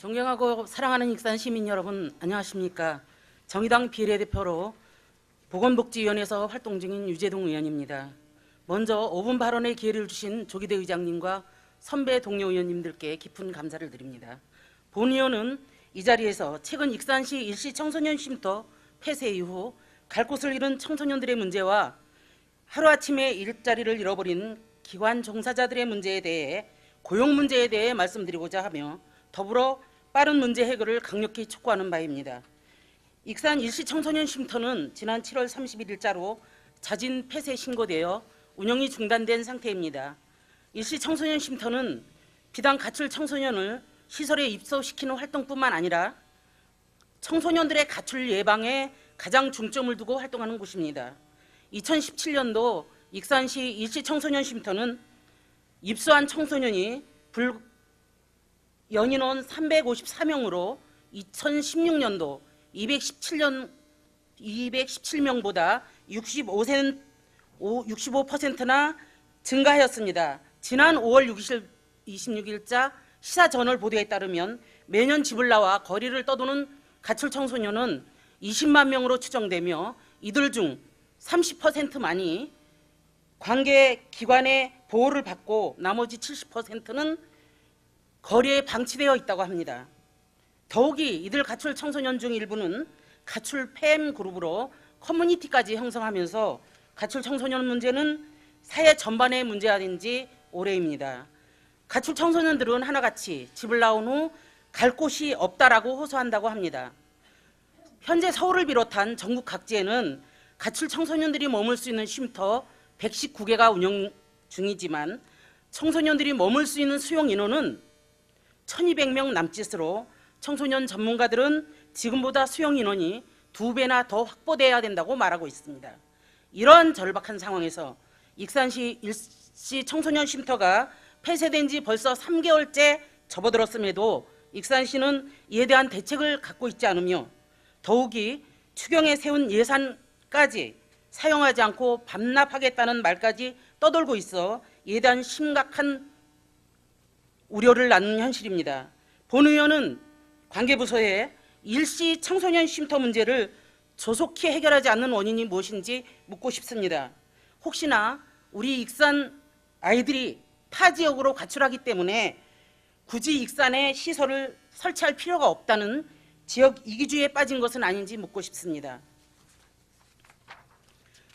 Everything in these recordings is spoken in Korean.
존경하고 사랑하는 익산 시민 여러분, 안녕하십니까. 정의당 비례대표로 보건복지위원회에서 활동 중인 유재동 의원입니다. 먼저 5분 발언의 기회를 주신 조기대 의장님과 선배 동료 의원님들께 깊은 감사를 드립니다. 본 의원은 이 자리에서 최근 익산시 일시 청소년 쉼터 폐쇄 이후 갈 곳을 잃은 청소년들의 문제와 하루아침에 일자리를 잃어버린 기관 종사자들의 문제에 대해 고용 문제에 대해 말씀드리고자 하며 더불어 빠른 문제 해결을 강력히 촉구하는 바입니다. 익산 일시 청소년 쉼터는 지난 7월 31일자로 자진 폐쇄 신고되어 운영이 중단된 상태입니다. 일시 청소년 쉼터는 비단 가출 청소년을 시설에 입소시키는 활동뿐만 아니라 청소년들의 가출 예방에 가장 중점을 두고 활동하는 곳입니다. 2017년도 익산시 일시 청소년 쉼터는 입소한 청소년이 연인원 354명으로 2016년도 217명보다 65%나 증가하였습니다. 지난 5월 26일자 시사저널 보도에 따르면 매년 집을 나와 거리를 떠도는 가출 청소년은 20만 명으로 추정되며 이들 중 30%만이 관계 기관의 보호를 받고 나머지 70%는 거리에 방치되어 있다고 합니다. 더욱이 이들 가출 청소년 중 일부는 가출 팸 그룹으로 커뮤니티까지 형성하면서 가출 청소년 문제는 사회 전반의 문제가 된 지 오래입니다. 가출 청소년들은 하나같이 집을 나온 후 갈 곳이 없다라고 호소한다고 합니다. 현재 서울을 비롯한 전국 각지에는 가출 청소년들이 머물 수 있는 쉼터 119개가 운영 중이지만 청소년들이 머물 수 있는 수용 인원은 1200명 남짓으로 청소년 전문가들은 지금보다 수용 인원이 2배나 더 확보돼야 된다고 말하고 있습니다. 이런 절박한 상황에서 익산시 일시 청소년 쉼터가 폐쇄된 지 벌써 3개월째 접어들었음에도 익산시는 이에 대한 대책을 갖고 있지 않으며 더욱이 추경에 세운 예산까지 사용하지 않고 반납하겠다는 말까지 떠돌고 있어 이에 대한 심각한 우려를 낳는 현실입니다. 본 의원은 관계부서에 일시 청소년 쉼터 문제를 조속히 해결하지 않는 원인이 무엇인지 묻고 싶습니다. 혹시나 우리 익산 아이들이 타 지역으로 가출하기 때문에 굳이 익산에 시설을 설치할 필요가 없다는 지역 이기주의에 빠진 것은 아닌지 묻고 싶습니다.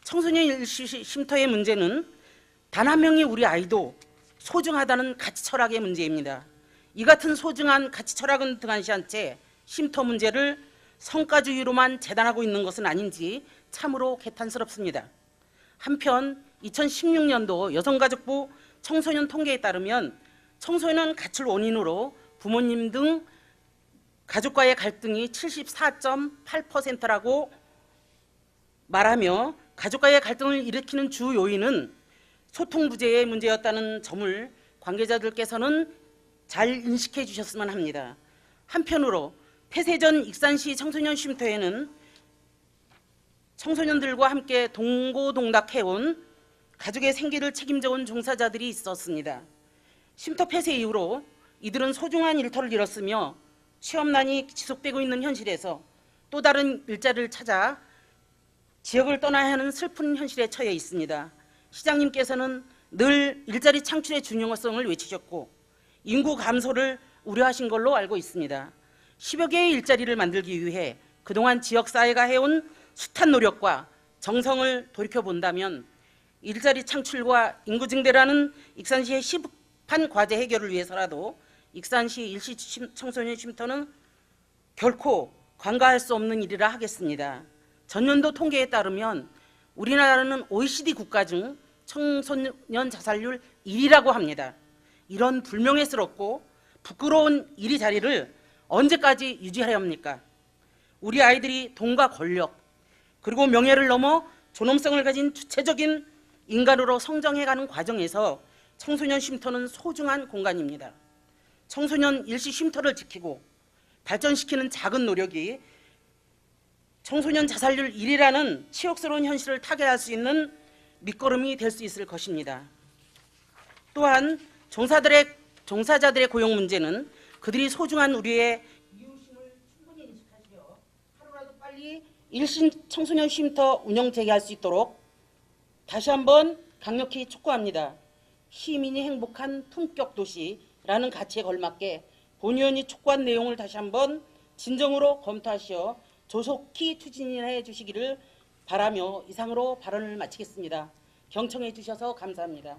청소년 일시 쉼터의 문제는 단 한 명의 우리 아이도 소중하다는 가치 철학의 문제입니다. 이 같은 소중한 가치 철학은 등한시한 채 쉼터 문제를 성과주의로만 재단하고 있는 것은 아닌지 참으로 개탄스럽습니다. 한편 2016년도 여성가족부 청소년 통계에 따르면 청소년 가출 원인으로 부모님 등 가족과의 갈등이 74.8%라고 말하며 가족과의 갈등을 일으키는 주 요인은 소통 부재의 문제였다는 점을 관계자들께서는 잘 인식해 주셨으면 합니다. 한편으로 폐쇄 전 익산시 청소년 쉼터에는 청소년들과 함께 동고동락해온 가족의 생계를 책임져온 종사자들이 있었습니다. 쉼터 폐쇄 이후로 이들은 소중한 일터를 잃었으며 취업난이 지속되고 있는 현실에서 또 다른 일자리를 찾아 지역을 떠나야 하는 슬픈 현실에 처해 있습니다. 시장님께서는 늘 일자리 창출의 중요성을 외치셨고 인구 감소를 우려하신 걸로 알고 있습니다. 10여 개의 일자리를 만들기 위해 그동안 지역사회가 해온 숱한 노력과 정성을 돌이켜본다면 일자리 창출과 인구 증대라는 익산시의 시급한 과제 해결을 위해서라도 익산시 일시 청소년 쉼터는 결코 관가할 수 없는 일이라 하겠습니다. 전년도 통계에 따르면 우리나라는 OECD 국가 중 청소년 자살률 1위라고 합니다. 이런 불명예스럽고 부끄러운 1위 자리를 언제까지 유지해야 합니까? 우리 아이들이 돈과 권력 그리고 명예를 넘어 존엄성을 가진 주체적인 인간으로 성장해가는 과정에서 청소년 쉼터는 소중한 공간입니다. 청소년 일시 쉼터를 지키고 발전시키는 작은 노력이 청소년 자살률 1위라는 치욕스러운 현실을 타개할 수 있는 밑거름이 될 수 있을 것입니다. 또한 종사자들의 고용 문제는 그들이 소중한 우리의 이웃임을 충분히 인식하시며 하루라도 빨리 일신 청소년 쉼터 운영 재개할 수 있도록 다시 한번 강력히 촉구합니다. 시민이 행복한 품격 도시라는 가치에 걸맞게 본 의원이 촉구한 내용을 다시 한번 진정으로 검토하시어 조속히 추진해 주시기를 바라며 이상으로 발언을 마치겠습니다. 경청해 주셔서 감사합니다.